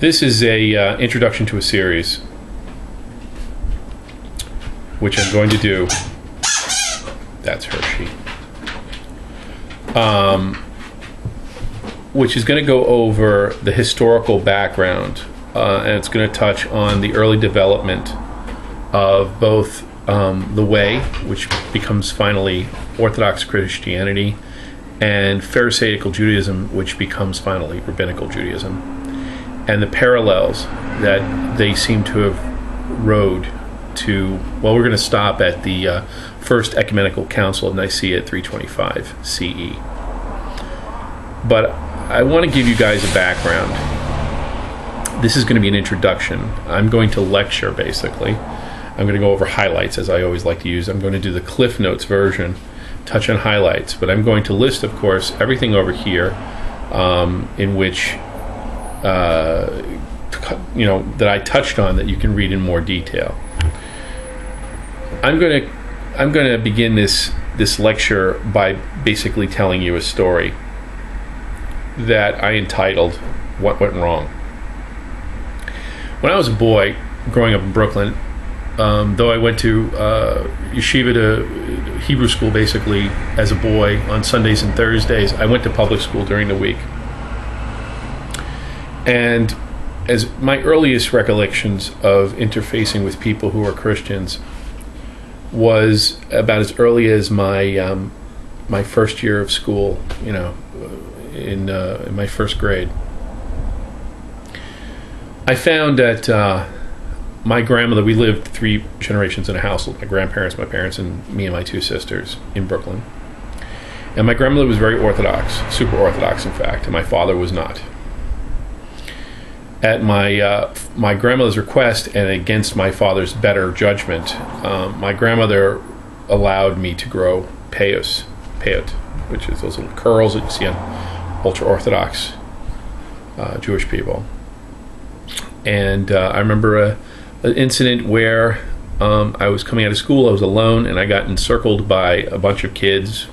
This is a introduction to a series, which I'm going to do. That's Hershey. Which is going to go over the historical background, and it's going to touch on the early development of both the Way, which becomes finally Orthodox Christianity, and Pharisaical Judaism, which becomes finally Rabbinical Judaism, and the parallels that they seem to have rode to. Well, we're going to stop at the First Ecumenical Council of Nicaea at 325 CE. But I want to give you guys a background. This is going to be an introduction. I'm going to lecture, basically. I'm going to go over highlights, as I always like to use. I'm going to do the Cliff Notes version, touch on highlights. But I'm going to list, of course, everything over here in which, that I touched on that you can read in more detail. I'm going to begin this lecture by basically telling you a story that I entitled "What Went Wrong." When I was a boy, growing up in Brooklyn, though I went to yeshiva, to Hebrew school basically as a boy on Sundays and Thursdays, I went to public school during the week. And as my earliest recollections of interfacing with people who are Christians was about as early as my my first year of school, in my first grade. I found that my grandmother, we lived 3 generations in a household, my grandparents, my parents, and me and my 2 sisters in Brooklyn. And my grandmother was very Orthodox, super Orthodox, in fact, and my father was not. At my grandmother's request and against my father's better judgment, my grandmother allowed me to grow payot, which is those little curls that you see on ultra-Orthodox Jewish people. And I remember an incident where I was coming out of school, I was alone, and I got encircled by a bunch of kids,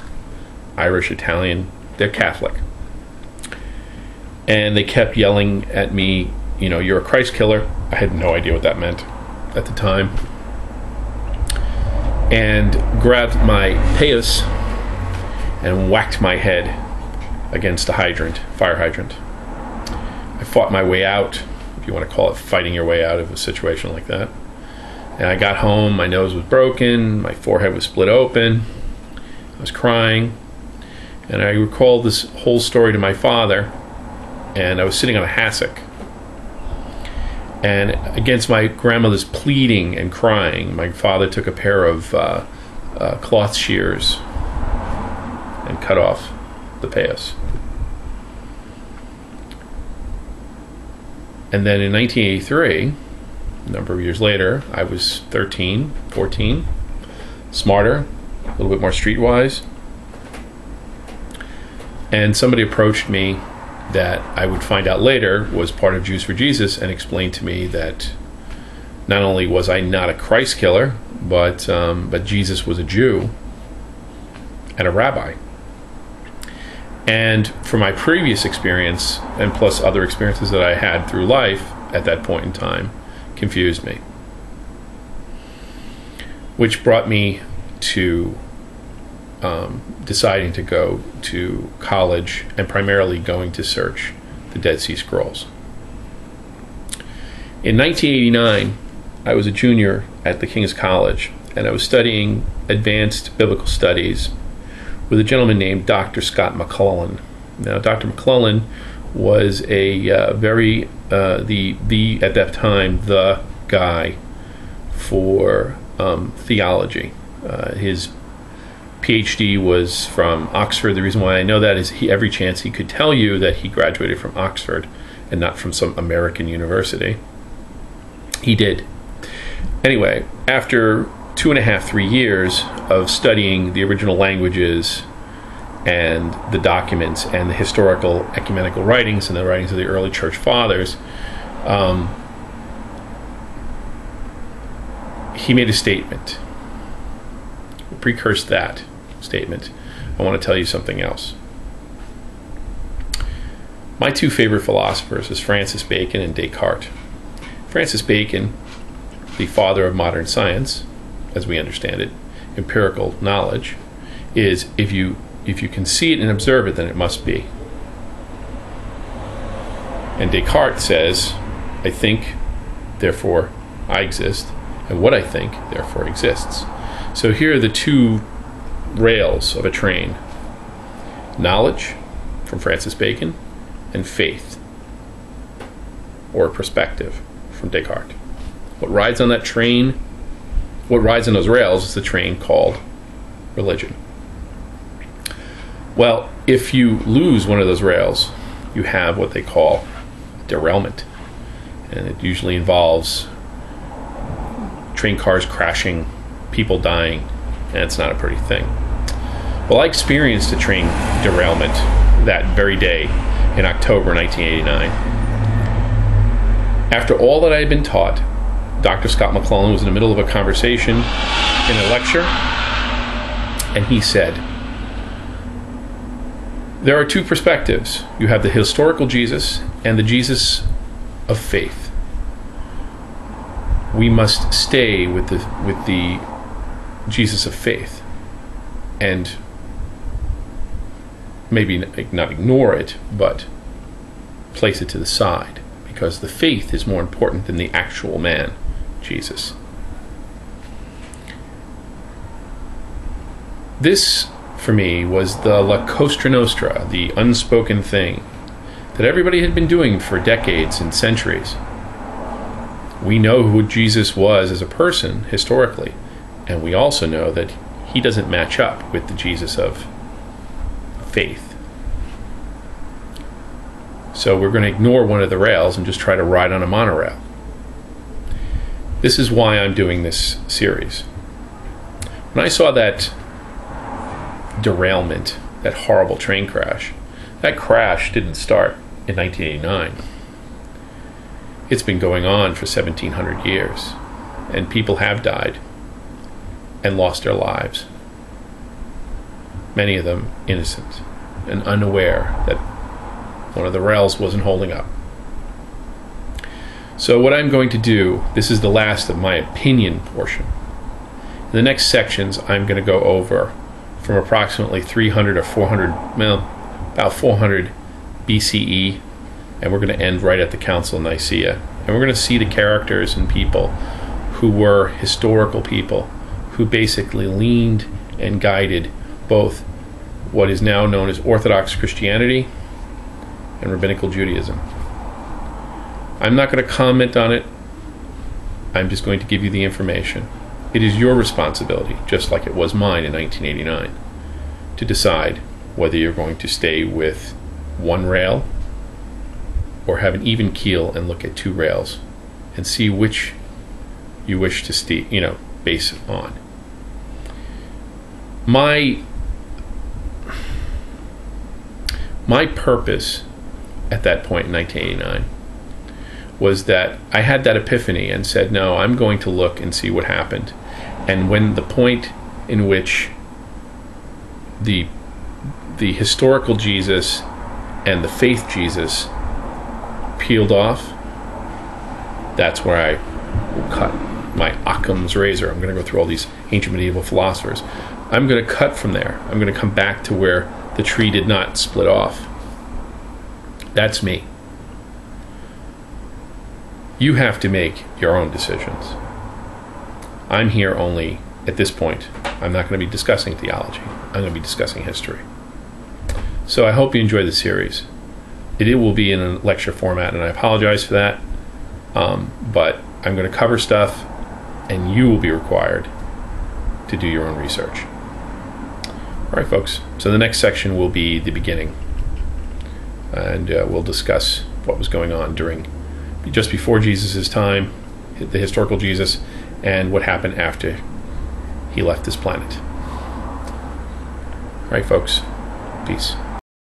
Irish, Italian, they're Catholic. And they kept yelling at me, "You're a Christ killer." I had no idea what that meant at the time. And grabbed my payas and whacked my head against a fire hydrant. I fought my way out, if you want to call it fighting your way out of a situation like that. And I got home, my nose was broken, my forehead was split open, I was crying, and I recalled this whole story to my father, and I was sitting on a hassock. And against my grandmother's pleading and crying, my father took a pair of cloth shears and cut off the payas. And then in 1983, a number of years later, I was 13, 14, smarter, a little bit more streetwise. And somebody approached me that I would find out later was part of Jews for Jesus, and explained to me that not only was I not a Christ killer, but Jesus was a Jew and a rabbi. And for my previous experience, and plus other experiences that I had through life at that point in time, confused me. Which brought me to deciding to go to college, and primarily going to search the Dead Sea Scrolls. In 1989, I was a junior at the King's College, and I was studying advanced biblical studies with a gentleman named Dr. Scott McClellan. Now, Dr. McClellan was a very, at that time, the guy for theology. His PhD was from Oxford. The reason why I know that is every chance he could tell you that he graduated from Oxford and not from some American university. He did. Anyway, after 2.5, 3 years of studying the original languages and the documents and the historical ecumenical writings and the writings of the early church fathers, he made a statement. Precurse that statement, I want to tell you something else. My two favorite philosophers is Francis Bacon and Descartes. Francis Bacon, the father of modern science, as we understand it, empirical knowledge, is if you can see it and observe it, then it must be. And Descartes says, I think, therefore I exist, and what I think, therefore exists. So here are the two rails of a train: knowledge, from Francis Bacon, and faith, or perspective, from Descartes. What rides on that train, what rides on those rails is the train called religion. Well, if you lose one of those rails, you have what they call derailment. And it usually involves train cars crashing, people dying, and it's not a pretty thing. Well, I experienced a train derailment that very day in October 1989. After all that I had been taught, Dr. Scott McClellan was in the middle of a conversation in a lecture, and he said, there are two perspectives. You have the historical Jesus and the Jesus of faith. We must stay with the Jesus of faith and maybe not ignore it, but place it to the side, because the faith is more important than the actual man, Jesus. This, for me, was the La Cosa Nostra, the unspoken thing that everybody had been doing for decades and centuries. We know who Jesus was as a person, historically, and we also know that he doesn't match up with the Jesus of faith. So we're going to ignore one of the rails and just try to ride on a monorail. This is why I'm doing this series. When I saw that derailment, that horrible train crash, that crash didn't start in 1989. It's been going on for 1700 years, and people have died and lost their lives. Many of them innocent and unaware that one of the rails wasn't holding up. So what I'm going to do, this is the last of my opinion portion. In the next sections, I'm going to go over from approximately 300 or 400, about 400 BCE, and we're going to end right at the Council of Nicaea. And we're going to see the characters and people who were historical people who basically leaned and guided both what is now known as Orthodox Christianity and Rabbinical Judaism. I'm not going to comment on it. I'm just going to give you the information. It is your responsibility, just like it was mine in 1989, to decide whether you're going to stay with one rail or have an even keel and look at two rails and see which you wish to base on. My purpose at that point in 1989 was that I had that epiphany and said, no, I'm going to look and see what happened. And when the point in which the historical Jesus and the faith Jesus peeled off, that's where I will cut my Occam's razor. I'm going to go through all these ancient medieval philosophers. I'm going to cut from there. I'm going to come back to where the tree did not split off. That's me. You have to make your own decisions. I'm here only, at this point, I'm not going to be discussing theology. I'm going to be discussing history. So I hope you enjoy the series. It will be in a lecture format, and I apologize for that. But I'm going to cover stuff, and you will be required to do your own research. All right, folks. So the next section will be the beginning, and we'll discuss what was going on just before Jesus' time, the historical Jesus, and what happened after he left this planet. All right, folks. Peace.